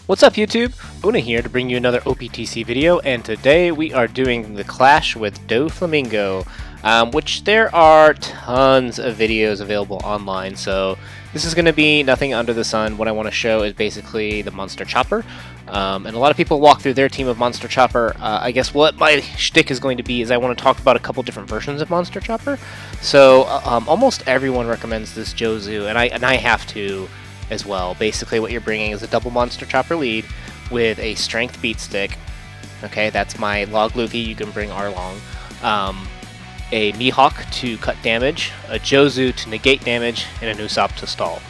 What's up YouTube? Una here to bring you another OPTC video, and today we are doing the clash with Doflamingo, which there are tons of videos available online, so this is going to be nothing under the sun. What I want to show is basically the Monster Chopper, and a lot of people walk through their team of Monster Chopper. I guess what my shtick is going to be is I want to talk about a couple different versions of Monster Chopper. So almost everyone recommends this Jozu, and I have to as well. Basically what you're bringing is a double Monster Chopper lead with a strength beat stick. Okay, that's my Log Luffy. You can bring Arlong. A Mihawk to cut damage, a Jozu to negate damage, and an Usopp to stall.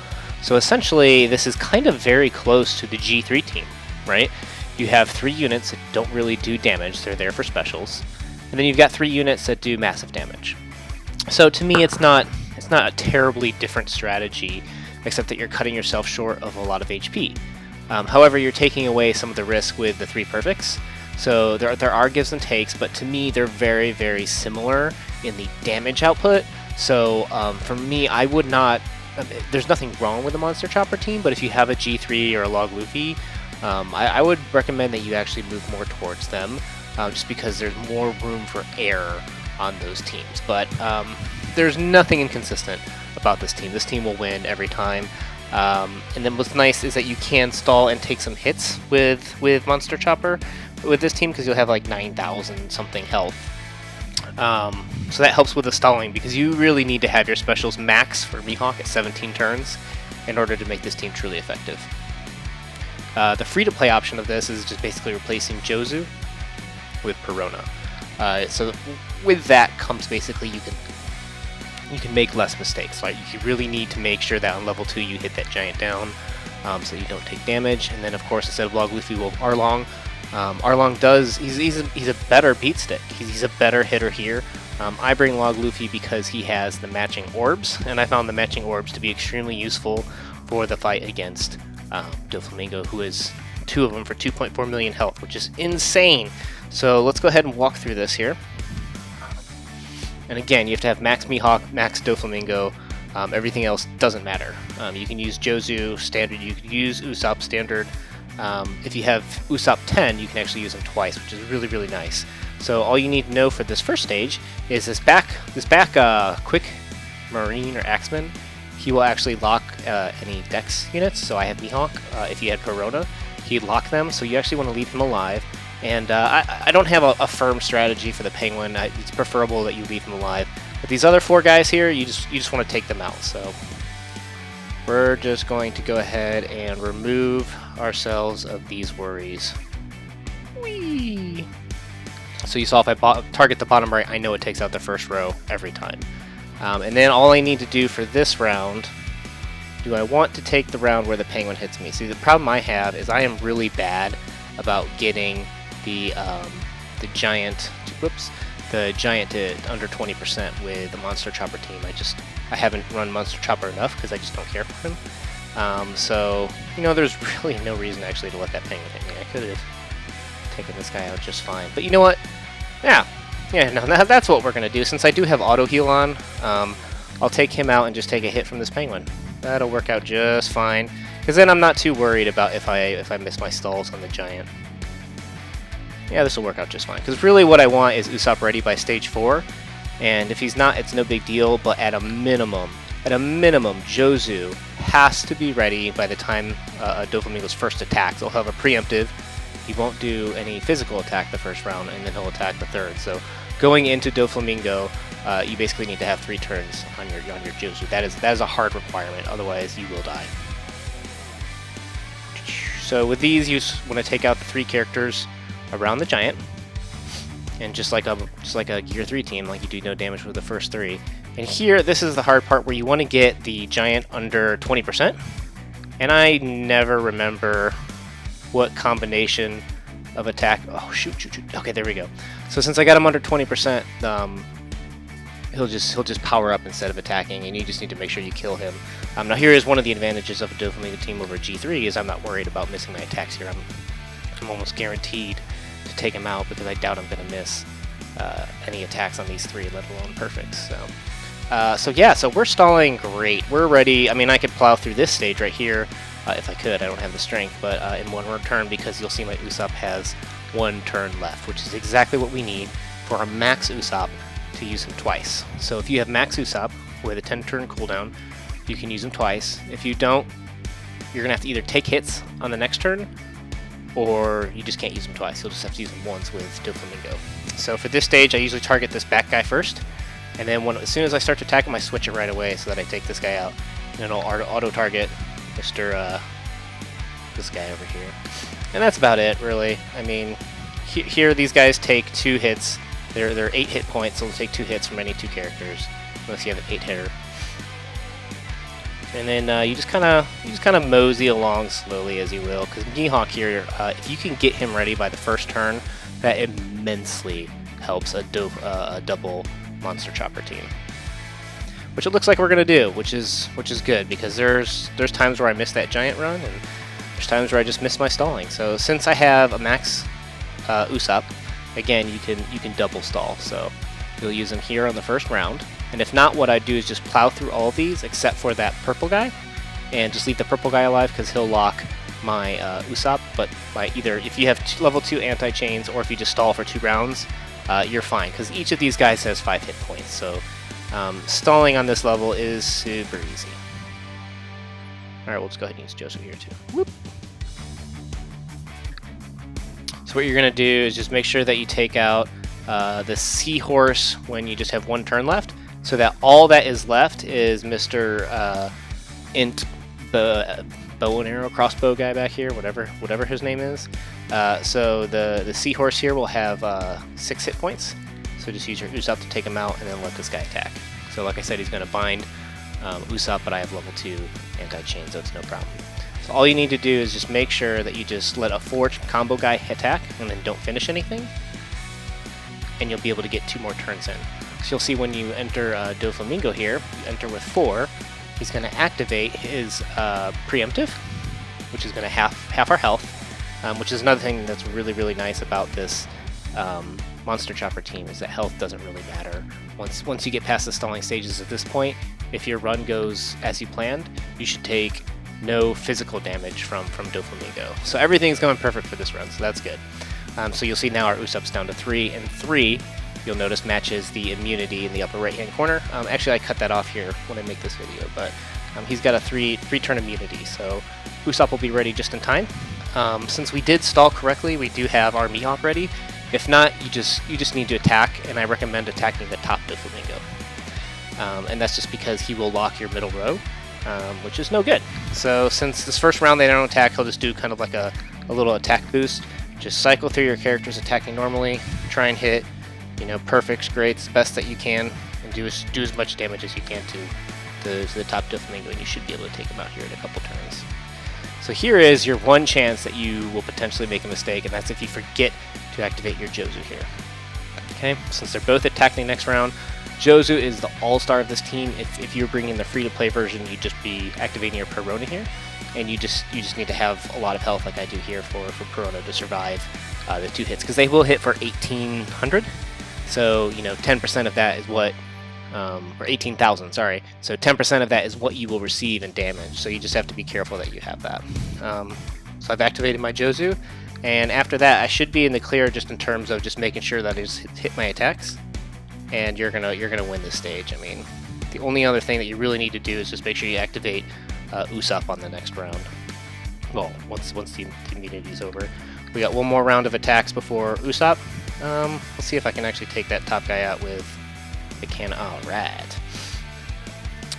So essentially this is kind of very close to the G3 team, right? You have 3 units that don't really do damage, they're there for specials, and then you've got 3 units that do massive damage. So to me it's not a terribly different strategy, except that you're cutting yourself short of a lot of HP. However, you're taking away some of the risk with the 3 perfects. So there are gives and takes, but to me they're very, very similar in the damage output. So for me, I would not... there's nothing wrong with the Monster Chopper team, but if you have a G3 or a Log Luffy, I would recommend that you actually move more towards them, just because there's more room for error on those teams. But there's nothing inconsistent about this team. This team will win every time. And then what's nice is that you can stall and take some hits with Monster Chopper with this team, because you'll have like 9,000 something health. So that helps with the stalling, because you really need to have your specials max for Mihawk at 17 turns in order to make this team truly effective. The free-to-play option of this is just basically replacing Jozu with Perona. So with that comes basically you can make less mistakes, right? You really need to make sure that on level 2 you hit that giant down, so you don't take damage. And then of course, instead of Log Luffy, we'll have Arlong. Arlong he's a better beat stick. He's a better hitter here. I bring Log Luffy because he has the matching orbs, and I found the matching orbs to be extremely useful for the fight against Doflamingo, who is 2 of them for 2.4 million health, which is insane. So let's go ahead and walk through this here. And again, you have to have max Mihawk, max Doflamingo. Everything else doesn't matter. You can use Jozu standard, you can use Usopp standard. If you have Usopp 10, you can actually use him twice, which is really, really nice. So all you need to know for this first stage is this back quick Marine or Axeman. He will actually lock any Dex units. So I have Mihawk. If you had Perona, he'd lock them. So you actually want to leave him alive. And I don't have a firm strategy for the Penguin. It's preferable that you leave him alive. But these other 4 guys here, you just want to take them out. So we're just going to go ahead and remove ourselves of these worries. Whee! So you saw if I target the bottom right, I know it takes out the first row every time. And then all I need to do for this round, do I want to take the round where the Penguin hits me? See, the problem I have is I am really bad about getting the giant to under 20% with the Monster Chopper team. I haven't run Monster Chopper enough because I just don't care for him. So there's really no reason actually to let that Penguin hit me. I could have taken this guy out just fine. But you know what? Yeah, no, that's what we're gonna do. Since I do have auto heal on, I'll take him out and just take a hit from this Penguin. That'll work out just fine, because then I'm not too worried about if I miss my stalls on the giant. Yeah, this will work out just fine, because really what I want is Usopp ready by stage 4, and if he's not, it's no big deal. But at a minimum, Jozu has to be ready by the time Doflamingo's first attacks. He'll have a preemptive. He won't do any physical attack the first round, and then he'll attack the third. So going into Doflamingo, you basically need to have 3 turns on your Jozu. That is a hard requirement. Otherwise, you will die. So with these, you just want to take out the 3 characters around the giant, and just like a Gear 3 team, like you do no damage with the first 3. And here, this is the hard part where you want to get the giant under 20%. And I never remember what combination of attack. Oh shoot! Okay, there we go. So since I got him under 20%, he'll just power up instead of attacking, and you just need to make sure you kill him. Now here is one of the advantages of a Doflamingo team over G3 is I'm not worried about missing my attacks here. I'm almost guaranteed to take him out, because I doubt I'm going to miss any attacks on these 3, let alone perfects. So yeah, so we're stalling great. We're ready. I mean, I could plow through this stage right here if I could. I don't have the strength, but in one turn, because you'll see my Usopp has 1 turn left, which is exactly what we need for our max Usopp to use him twice. So if you have max Usopp with a 10 turn cooldown, you can use him twice. If you don't, you're gonna have to either take hits on the next turn, or you just can't use him twice. You'll just have to use him once with Doflamingo. So for this stage, I usually target this back guy first, and then as soon as I start to attack him, I switch it right away so that I take this guy out, and then I'll auto-target this guy over here. And that's about it, really. I mean, here these guys take 2 hits. They're 8 hit points, so they'll take 2 hits from any 2 characters, unless you have an 8-hitter. And then you just kind of mosey along slowly as you will, because Mihawk here, if you can get him ready by the first turn, that immensely helps a double Monster Chopper team. Which it looks like we're gonna do, which is good, because there's times where I miss that giant run, and there's times where I just miss my stalling. So since I have a max Usopp, again you can double stall. So you'll use him here on the first round. And if not, what I do is just plow through all of these except for that purple guy, and just leave the purple guy alive because he'll lock my Usopp. But either if you have level 2 anti-chains, or if you just stall for 2 rounds, you're fine, because each of these guys has 5 hit points. So stalling on this level is super easy. Alright, we'll just go ahead and use Joseph here too. Whoop. So what you're going to do is just make sure that you take out the Seahorse when you just have 1 turn left, so that all that is left is Mr. Int, the bow and arrow crossbow guy back here, whatever his name is. So the Seahorse here will have 6 hit points, so just use your Usopp to take him out, and then let this guy attack. So like I said, he's going to bind Usopp, but I have level 2 anti-chain, so it's no problem. So all you need to do is just make sure that you just let a 4 combo guy attack, and then don't finish anything, and you'll be able to get 2 more turns in. So you'll see when you enter Doflamingo here, you enter with 4, he's going to activate his preemptive, which is going to half our health, which is another thing that's really nice about this Monster Chopper team, is that health doesn't really matter. Once you get past the stalling stages at this point, if your run goes as you planned, you should take no physical damage from Doflamingo. So everything's going perfect for this run, so that's good. So you'll see now our Usopp's down to 3, and 3, you'll notice, matches the immunity in the upper right hand corner. Actually, I cut that off here when I make this video, but he's got a 3 turn immunity, so Usopp will be ready just in time. Since we did stall correctly, we do have our Mihawk ready. If not, you just need to attack, and I recommend attacking the top Doflamingo. And that's just because he will lock your middle row, which is no good. So since this first round they don't attack, he'll just do kind of like a little attack boost. Just cycle through your characters attacking normally, try and hit, perfects, greats, best that you can, and do as much damage as you can to the top Doflamingo, and you should be able to take him out here in a couple turns. So here is your one chance that you will potentially make a mistake, and that's if you forget to activate your Jozu here. Okay, since they're both attacking next round, Jozu is the all-star of this team. If you're bringing the free-to-play version, you'd just be activating your Perona here, and you just need to have a lot of health like I do here for Perona to survive the 2 hits, because they will hit for 1,800. So 10% of that is what, or 18,000. Sorry. So 10% of that is what you will receive in damage. So you just have to be careful that you have that. So I've activated my Jozu, and after that I should be in the clear, just in terms of just making sure that I just hit my attacks, and you're gonna win this stage. I mean, the only other thing that you really need to do is just make sure you activate Usopp on the next round. Well, once the immunity is over. We got 1 more round of attacks before Usopp. Let's see if I can actually take that top guy out with the cannon. Alright.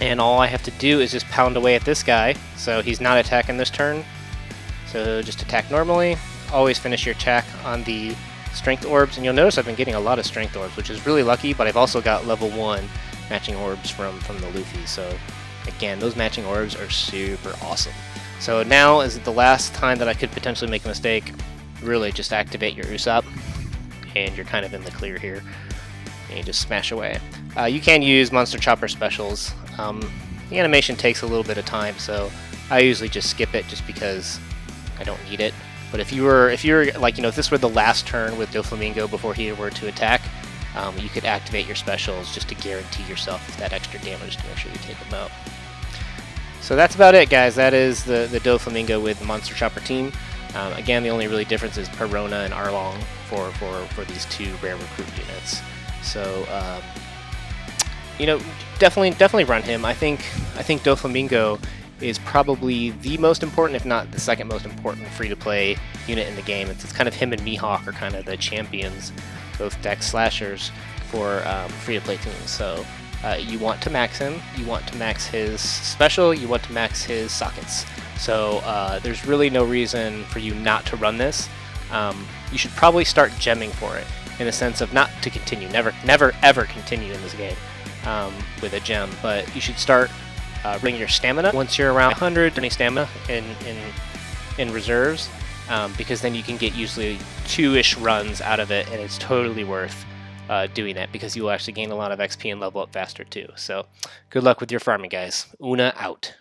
And all I have to do is just pound away at this guy. So he's not attacking this turn. So just attack normally. Always finish your attack on the strength orbs. And you'll notice I've been getting a lot of strength orbs, which is really lucky, but I've also got level 1 matching orbs from the Luffy. So again, those matching orbs are super awesome. So now is the last time that I could potentially make a mistake. Really just activate your Usopp, and you're kind of in the clear here, and you just smash away. You can use Monster Chopper specials. The animation takes a little bit of time, so I usually just skip it just because I don't need it. But if you were like, if this were the last turn with Doflamingo before he were to attack, you could activate your specials just to guarantee yourself that extra damage to make sure you take him out. So that's about it, guys. That is the Doflamingo with the Monster Chopper team. Again, the only really difference is Perona and Arlong for these two rare recruit units. So you know, definitely run him. I think Doflamingo is probably the most important, if not the second most important, free-to-play unit in the game. It's kind of him and Mihawk are kind of the champions, both deck slashers for free-to-play teams. So you want to max him, you want to max his special, you want to max his sockets. So there's really no reason for you not to run this. You should probably start gemming for it, in the sense of not to continue, never ever continue in this game with a gem, but you should start bringing your stamina once you're around 100 any stamina in reserves, because then you can get usually 2-ish runs out of it, and it's totally worth doing that, because you will actually gain a lot of XP and level up faster too. So good luck with your farming, guys. Una out.